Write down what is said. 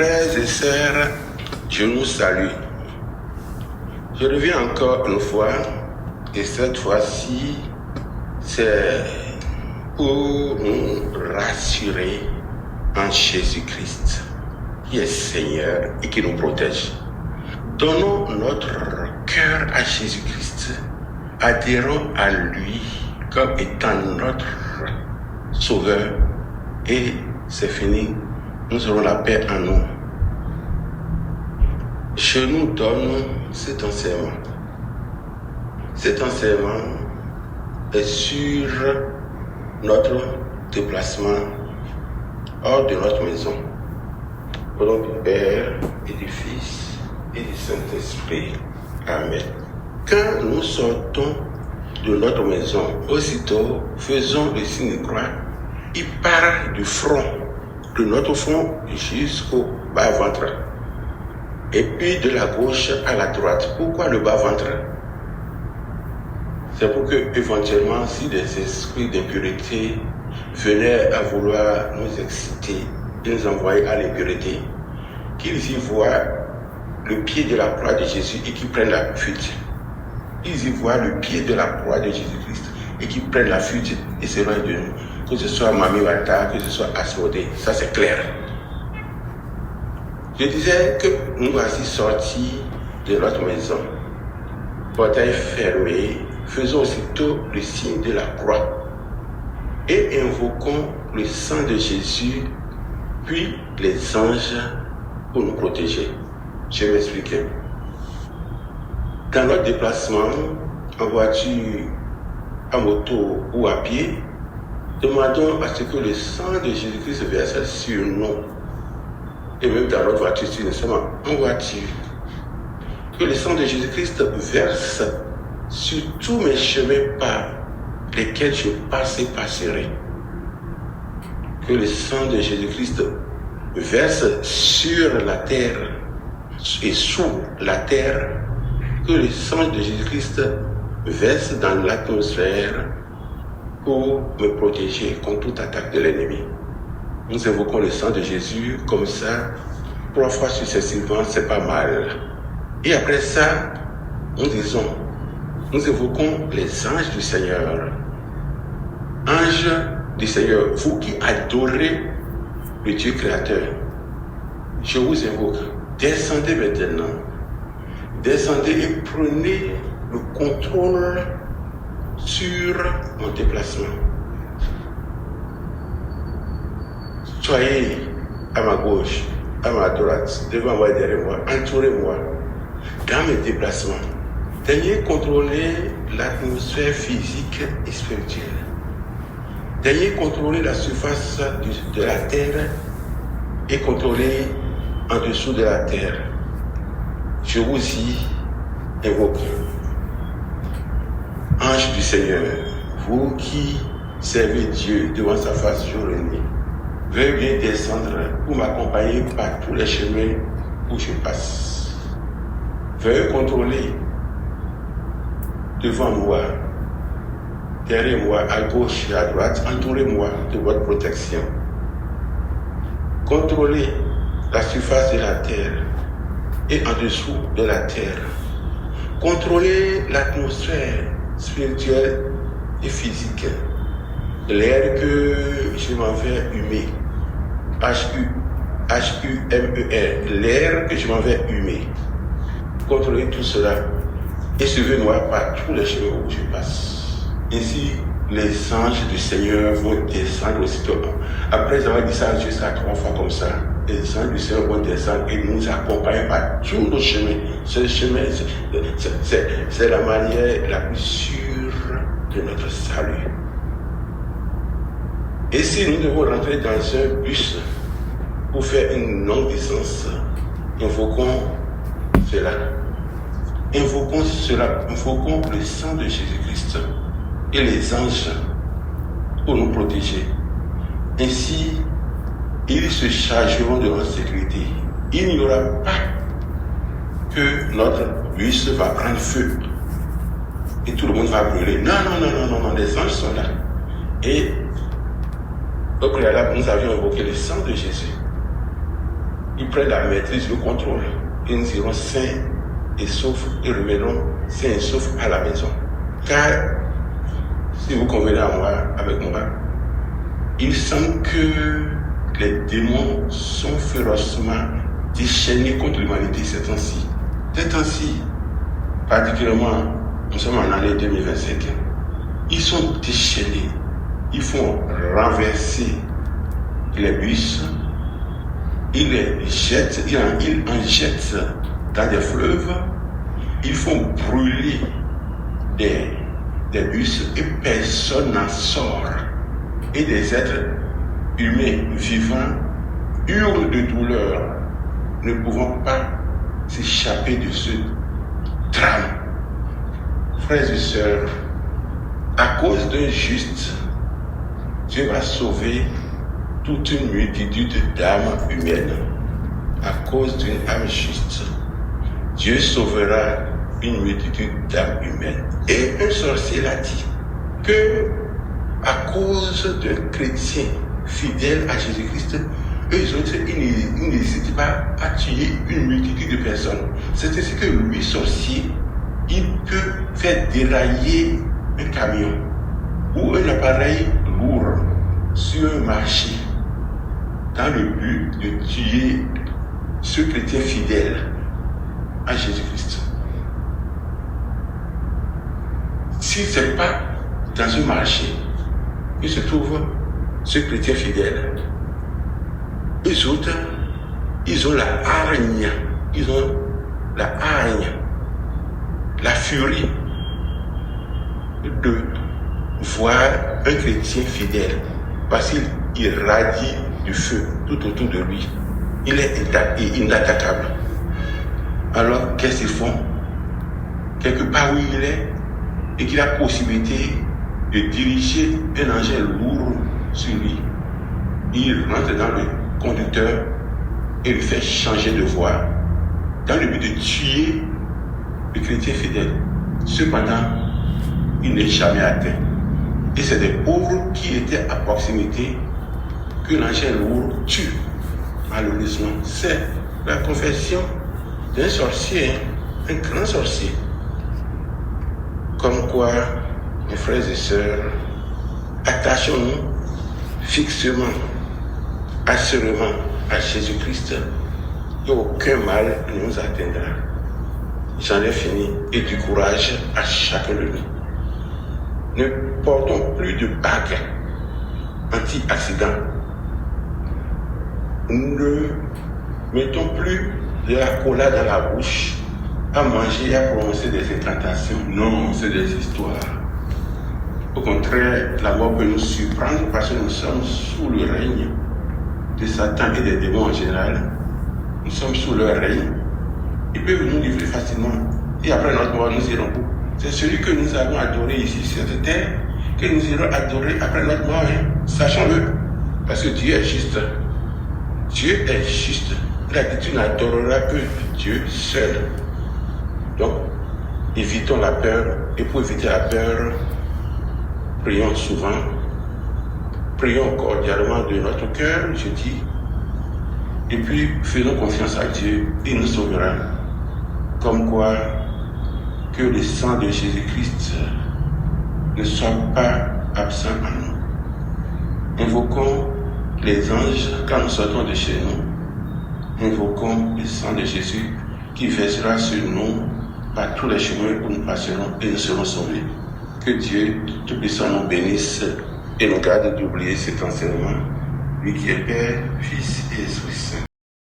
frères et sœurs, je nous salue. Je reviens encore une fois, et cette fois-ci, c'est pour nous rassurer en Jésus-Christ, qui est Seigneur et qui nous protège. Donnons notre cœur à Jésus-Christ, adhérons à lui comme étant notre Sauveur, et c'est fini, nous aurons la paix en nous. Je nous donne cet enseignement. Cet enseignement est sur notre déplacement hors de notre maison. Au nom du Père et du Fils et du Saint-Esprit. Amen. Quand nous sortons de notre maison, aussitôt faisons le signe de croix. Il part du front, de notre front jusqu'au bas-ventre. Et puis de la gauche à la droite. Pourquoi le bas-ventre? C'est pour que, éventuellement, si des esprits d'impureté venaient à vouloir nous exciter et nous envoyer à l'impureté, qu'ils y voient le pied de la croix de Jésus et qu'ils prennent la fuite. Ils y voient le pied de la croix de Jésus-Christ et qu'ils prennent la fuite et s'éloignent de nous. Que ce soit Mami Wata, que ce soit Asmodée, ça c'est clair. Je disais que nous voici sortis de notre maison, portail fermé, faisons aussitôt le signe de la croix et invoquons le sang de Jésus, puis les anges pour nous protéger. Je vais m'expliquer. Dans notre déplacement, en voiture, en moto ou à pied, demandons à ce que le sang de Jésus-Christ verse sur nous. Et même dans notre voiture, si nous sommes en voiture, que le sang de Jésus-Christ verse sur tous mes chemins par lesquels je passe et passerai. Que le sang de Jésus-Christ verse sur la terre et sous la terre. Que le sang de Jésus-Christ verse dans l'atmosphère pour me protéger contre toute attaque de l'ennemi. Nous invoquons le sang de Jésus comme ça, 3 fois successivement, c'est pas mal. Et après ça, nous évoquons les anges du Seigneur. Anges du Seigneur, vous qui adorez le Dieu créateur, je vous invoque, descendez maintenant. Descendez et prenez le contrôle sur mon déplacement. Soyez à ma gauche, à ma droite, devant moi et derrière moi, entourez-moi dans mes déplacements. Daignez contrôler l'atmosphère physique et spirituelle. Daignez contrôler la surface de la terre et contrôler en dessous de la terre. Je vous y invoque. Ange du Seigneur, vous qui servez Dieu devant sa face jour et nuit, veuillez bien descendre pour m'accompagner par tous les chemins où je passe. Veuillez contrôler devant moi, derrière moi, à gauche et à droite, entourez-moi de votre protection. Contrôlez la surface de la terre et en dessous de la terre. Contrôlez l'atmosphère spirituelle et physique. L'air que je m'en vais humer. H-U-M-E-R. L'air que je m'en vais humer. Contrôlez tout cela et suivez-moi par tous les chemins où je passe. Ainsi, les anges du Seigneur vont descendre aussitôt. Après avoir dit ça jusqu'à 3 fois comme ça, les anges du Seigneur vont descendre et nous accompagner par tous nos chemins. Ce chemin, c'est la manière la plus sûre de notre salut. Et si nous devons rentrer dans un bus pour faire une longue distance, invoquons cela. Invoquons le sang de Jésus-Christ et les anges pour nous protéger. Ainsi, ils se chargeront de notre sécurité. Il n'y aura pas que notre bus va prendre feu et tout le monde va brûler. Non, les anges sont là. Et au préalable, nous avions invoqué le sang de Jésus. ils prennent la maîtrise, le contrôle. Et nous irons sains et saufs et reviendrons sains et saufs à la maison. Car, si vous convenez avec moi, il semble que les démons sont férocement déchaînés contre l'humanité ces temps-ci. Ces temps-ci, particulièrement, nous sommes en année 2025, ils sont déchaînés. Ils font renverser les bus, ils les jettent, ils en jettent dans des fleuves, ils font brûler des bus et personne n'en sort. Et des êtres humains vivants hurlent de douleur, ne pouvant pas s'échapper de ce drame. Frères et sœurs, à cause d'un juste, Dieu va sauver toute une multitude d'âmes humaines. À cause d'une âme juste, Dieu sauvera une multitude d'âmes humaines. Et un sorcier l'a dit que, à cause d'un chrétien fidèle à Jésus-Christ, eux autres, ils n'hésitent pas à tuer une multitude de personnes. C'est ainsi que lui, sorcier, il peut faire dérailler un camion ou un appareil lourd sur un marché dans le but de tuer ce chrétien fidèle à Jésus-Christ. Si ce n'est pas dans ce marché que se trouve ce chrétien fidèle, eux autres, ils ont la hargne, la furie de voir un chrétien fidèle parce qu'il radie du feu tout autour de lui. Il est inattaquable. Alors, qu'est-ce qu'ils font? Quelque part où il est, et qu'il a la possibilité de diriger un engin lourd sur lui, il rentre dans le conducteur et lui fait changer de voie dans le but de tuer le chrétien fidèle. Cependant, il n'est jamais atteint. Et c'est des pauvres qui étaient à proximité que l'engin lourd tue. Malheureusement, c'est la confession d'un sorcier, un grand sorcier. Comme quoi, mes frères et sœurs, attachons-nous fixement, assurément à Jésus-Christ et aucun mal ne nous atteindra. J'en ai fini et du courage à chacun de nous. Ne portons plus de bagues anti-accident. Ne mettons plus de la cola dans la bouche à manger et à prononcer des incantations. Non, c'est des histoires. Au contraire, la mort peut nous surprendre parce que nous sommes sous le règne de Satan et des démons en général. Nous sommes sous leur règne. Ils peuvent nous livrer facilement. Et après notre mort, nous irons où? C'est celui que nous avons adoré ici sur cette terre que nous irons adorer après notre mort. Sachons-le. Parce que Dieu est juste. Dieu est juste. Il a dit, tu n'adoreras que Dieu seul. Donc, évitons la peur. Et pour éviter la peur, prions souvent. Prions cordialement de notre cœur, je dis. Et puis, faisons confiance à Dieu. Il nous sauvera. Comme quoi, que le sang de Jésus-Christ ne soit pas absent en nous. Invoquons les anges quand nous sortons de chez nous. Invoquons le sang de Jésus qui versera sur nous par tous les chemins où nous passerons et nous serons sauvés. Que Dieu Tout-Puissant nous bénisse et nous garde d'oublier cet enseignement, lui qui est Père, Fils et Esprit Saint.